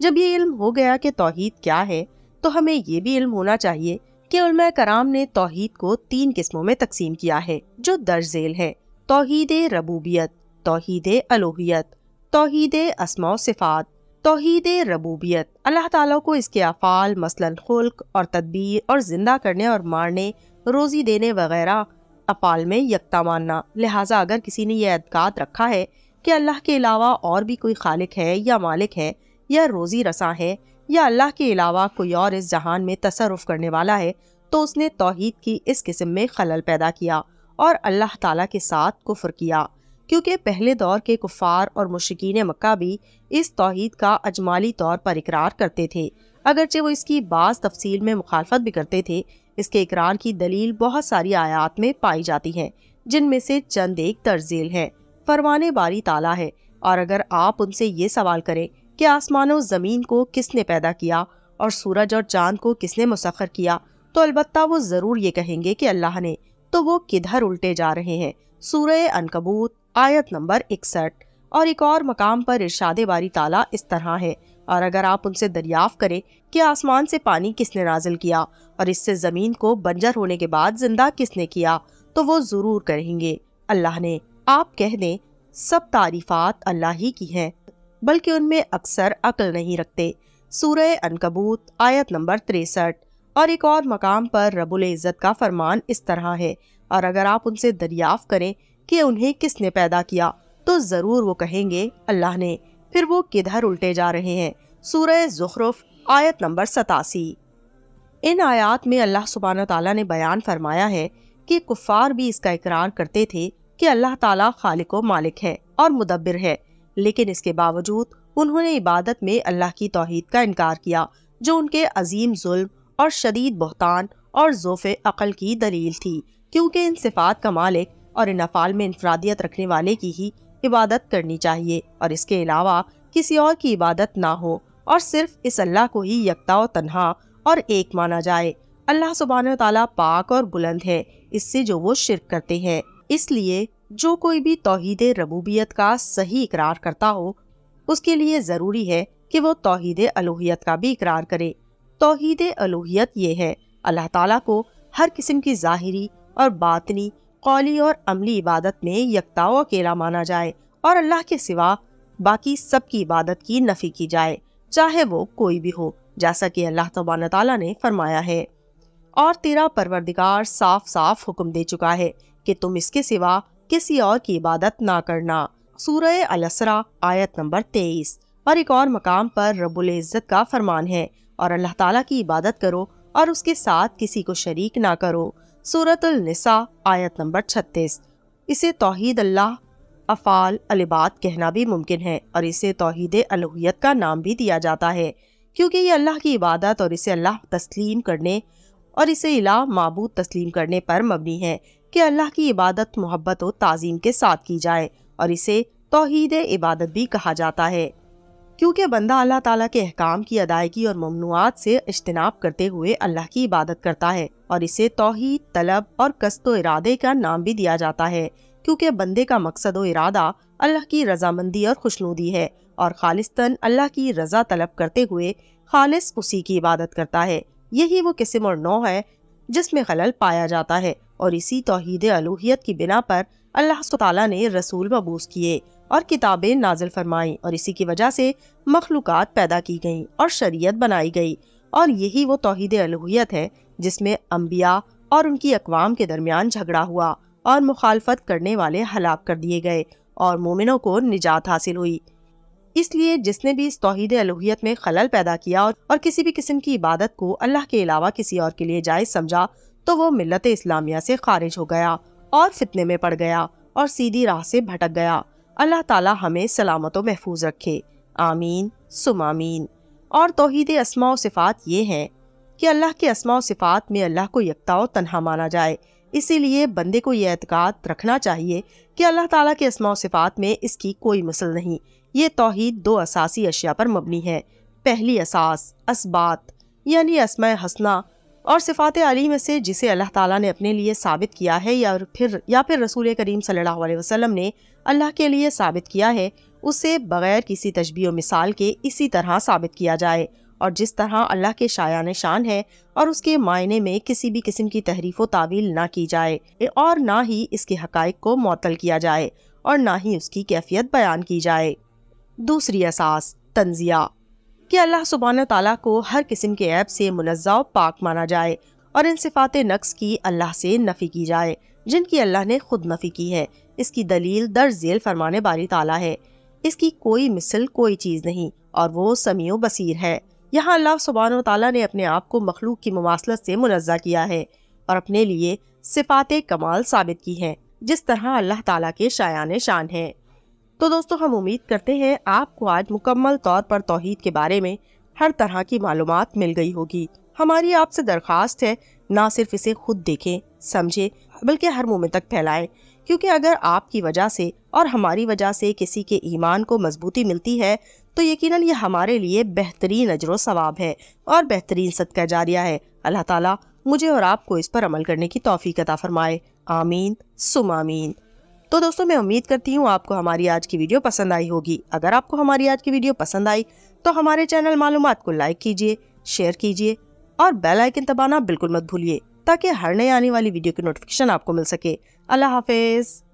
جب یہ علم ہو گیا کہ توحید کیا ہے تو ہمیں یہ بھی علم ہونا چاہیے کہ علماء کرام نے توحید کو 3 قسموں میں تقسیم کیا ہے جو درج ذیل ہے: توحید ربوبیت، توحید الوہیت، توحید اسماء و صفات۔ توحید ربوبیت اللہ تعالیٰ کو اس کے افعال مثلاً خلق اور تدبیر اور زندہ کرنے اور مارنے، روزی دینے وغیرہ افعال میں یکتا ماننا۔ لہٰذا اگر کسی نے یہ اعتقاد رکھا ہے کہ اللہ کے علاوہ اور بھی کوئی خالق ہے یا مالک ہے یا روزی رساں ہے یا اللہ کے علاوہ کوئی اور اس جہان میں تصرف کرنے والا ہے، تو اس نے توحید کی اس قسم میں خلل پیدا کیا اور اللہ تعالیٰ کے ساتھ کفر کیا، کیونکہ پہلے دور کے کفار اور مشرکین مکہ بھی اس توحید کا اجمالی طور پر اقرار کرتے تھے، اگرچہ وہ اس کی بعض تفصیل میں مخالفت بھی کرتے تھے۔ اس کے اقرار کی دلیل بہت ساری آیات میں پائی جاتی ہیں، جن میں سے چند ایک درج ذیل ہے۔ فرمان باری تعالیٰ ہے، اور اگر آپ ان سے یہ سوال کریں کہ آسمان و زمین کو کس نے پیدا کیا اور سورج اور چاند کو کس نے مسخر کیا، تو البتہ وہ ضرور یہ کہیں گے کہ اللہ نے، تو وہ کدھر الٹے جا رہے ہیں۔ سورہ عنکبوت آیت نمبر 61۔ اور ایک اور مقام پر ارشاد باری تعالیٰ اس طرح ہے: اور اگر آپ ان سے دریافت کریں کہ آسمان سے پانی کس نے نازل کیا اور اس سے زمین کو بنجر ہونے کے بعد زندہ کس نے کیا، تو وہ ضرور کہیں گے اللہ نے۔ آپ کہہ دیں سب تعریفات اللہ ہی کی ہیں، بلکہ ان میں اکثر عقل نہیں رکھتے۔ سورہ عنکبوت آیت نمبر 63۔ اور ایک اور مقام پر رب العزت کا فرمان اس طرح ہے: اور اگر آپ ان سے دریافت کریں کہ انہیں کس نے پیدا کیا، تو ضرور وہ کہیں گے اللہ نے، پھر وہ کدھر الٹے جا رہے ہیں۔ سورہ زخرف آیت نمبر 87۔ ان آیات میں اللہ سبحانہ تعالیٰ نے بیان فرمایا ہے کہ کفار بھی اس کا اقرار کرتے تھے کہ اللہ تعالیٰ خالق و مالک ہے اور مدبر ہے، لیکن اس کے باوجود انہوں نے عبادت میں اللہ کی توحید کا انکار کیا، جو ان کے عظیم ظلم اور شدید بہتان اور ضعف عقل کی دلیل تھی، کیونکہ ان صفات کا مالک اور ان افعال میں انفرادیت رکھنے والے کی ہی عبادت کرنی چاہیے، اور اس کے علاوہ کسی اور کی عبادت نہ ہو، اور صرف اس اللہ کو ہی یکتا و تنہا اور ایک مانا جائے۔ اللہ سبحانہ وتعالیٰ پاک اور بلند ہے اس سے جو وہ شرک کرتے ہیں۔ اس لیے جو کوئی بھی توحید ربوبیت کا صحیح اقرار کرتا ہو، اس کے لیے ضروری ہے کہ وہ توحید الوہیت کا بھی اقرار کرے۔ توحید الوہیت یہ ہے: اللہ تعالیٰ کو ہر قسم کی ظاہری اور باطنی، قولی اور عملی عبادت میں یکتا و اکیلا مانا جائے، اور اللہ کے سوا باقی سب کی عبادت کی نفی کی جائے، چاہے وہ کوئی بھی ہو، جیسا کہ اللہ تبارک و تعالیٰ نے فرمایا ہے: اور تیرا پروردگار صاف صاف حکم دے چکا ہے کہ تم اس کے سوا کسی اور کی عبادت نہ کرنا۔ سورہ الاسراء آیت نمبر 23۔ اور ایک اور مقام پر رب العزت کا فرمان ہے: اور اللہ تعالیٰ کی عبادت کرو اور اس کے ساتھ کسی کو شریک نہ کرو۔ سورۃ النساء آیت نمبر 36۔ اسے توحید اللہ افعال العباد کہنا بھی ممکن ہے، اور اسے توحید الوہیت کا نام بھی دیا جاتا ہے، کیونکہ یہ اللہ کی عبادت اور اسے اللہ تسلیم کرنے اور اسے الہ معبود تسلیم کرنے پر مبنی ہے کہ اللہ کی عبادت محبت و تعظیم کے ساتھ کی جائے، اور اسے توحید عبادت بھی کہا جاتا ہے، کیونکہ بندہ اللہ تعالیٰ کے احکام کی ادائیگی اور ممنوعات سے اجتناب کرتے ہوئے اللہ کی عبادت کرتا ہے، اور اسے توحید طلب اور قصد و ارادے کا نام بھی دیا جاتا ہے، کیونکہ بندے کا مقصد و ارادہ اللہ کی رضامندی اور خوشنودی ہے، اور خالصتاً اللہ کی رضا طلب کرتے ہوئے خالص اسی کی عبادت کرتا ہے۔ یہی وہ قسم اور نوع ہے جس میں خلل پایا جاتا ہے، اور اسی توحید الوہیت کی بنا پر اللہ سبحانہ تعالیٰ نے رسول مبعوث کیے اور کتابیں نازل فرمائیں، اور اسی کی وجہ سے مخلوقات پیدا کی گئیں اور شریعت بنائی گئی، اور یہی وہ توحید الوہیت ہے جس میں انبیاء اور ان کی اقوام کے درمیان جھگڑا ہوا اور مخالفت کرنے والے ہلاک کر دیے گئے اور مومنوں کو نجات حاصل ہوئی۔ اس لیے جس نے بھی اس توحید الوہیت میں خلل پیدا کیا اور کسی بھی قسم کی عبادت کو اللہ کے علاوہ کسی اور کے لیے جائز سمجھا، تو وہ ملت اسلامیہ سے خارج ہو گیا اور فتنے میں پڑ گیا اور سیدھی راہ سے بھٹک گیا۔ اللہ تعالی ہمیں سلامت و محفوظ رکھے، آمین ثم آمین۔ اور توحید اسماء و صفات یہ ہے کہ اللہ کے اسماء و صفات میں اللہ کو یکتا و تنہا مانا جائے۔ اسی لیے بندے کو یہ اعتقاد رکھنا چاہیے کہ اللہ تعالیٰ کے اسماء و صفات میں اس کی کوئی مثل نہیں۔ یہ توحید 2 اساسی اشیاء پر مبنی ہے۔ پہلی اساس اثبات، یعنی اسماء حسنہ اور صفات علی میں سے جسے اللہ تعالیٰ نے اپنے لیے ثابت کیا ہے یا پھر رسول کریم صلی اللہ علیہ وسلم نے اللہ کے لیے ثابت کیا ہے، اسے بغیر کسی تشبیہ و مثال کے اسی طرح ثابت کیا جائے، اور جس طرح اللہ کے شایان شان ہے، اور اس کے معنی میں کسی بھی قسم کی تحریف و تعویل نہ کی جائے، اور نہ ہی اس کے حقائق کو معطل کیا جائے، اور نہ ہی اس کی کیفیت بیان کی جائے۔ دوسری اساس، تنزیہ، کہ اللہ سبحانہ تعالیٰ کو ہر قسم کے عیب سے منزہ و پاک مانا جائے، اور ان صفات نقص کی اللہ سے نفی کی جائے جن کی اللہ نے خود نفی کی ہے۔ اس کی دلیل درج ذیل فرمان باری تعالیٰ ہے، اس کی کوئی مثل کوئی چیز نہیں، اور وہ سمیع و بصیر ہے۔ یہاں اللہ سبحانہ تعالیٰ نے اپنے آپ کو مخلوق کی مماثلت سے منزہ کیا ہے، اور اپنے لیے صفات کمال ثابت کی ہیں جس طرح اللہ تعالیٰ کے شایان شان ہے۔ تو دوستو، ہم امید کرتے ہیں آپ کو آج مکمل طور پر توحید کے بارے میں ہر طرح کی معلومات مل گئی ہوگی۔ ہماری آپ سے درخواست ہے، نہ صرف اسے خود دیکھیں سمجھیں بلکہ ہر مومن تک پھیلائیں، کیونکہ اگر آپ کی وجہ سے اور ہماری وجہ سے کسی کے ایمان کو مضبوطی ملتی ہے تو یقیناً یہ ہمارے لیے بہترین اجر و ثواب ہے اور بہترین صدقہ جاریہ ہے۔ اللہ تعالیٰ مجھے اور آپ کو اس پر عمل کرنے کی توفیق عطا فرمائے، آمین ثم آمین۔ تو دوستوں، میں امید کرتی ہوں آپ کو ہماری آج کی ویڈیو پسند آئی ہوگی۔ اگر آپ کو ہماری آج کی ویڈیو پسند آئی تو ہمارے چینل معلومات کو لائک کیجئے، شیئر کیجئے اور بیل آئیکن دبانا بالکل مت بھولیے تاکہ ہر نئے آنے والی ویڈیو کی نوٹیفیکیشن آپ کو مل سکے۔ اللہ حافظ۔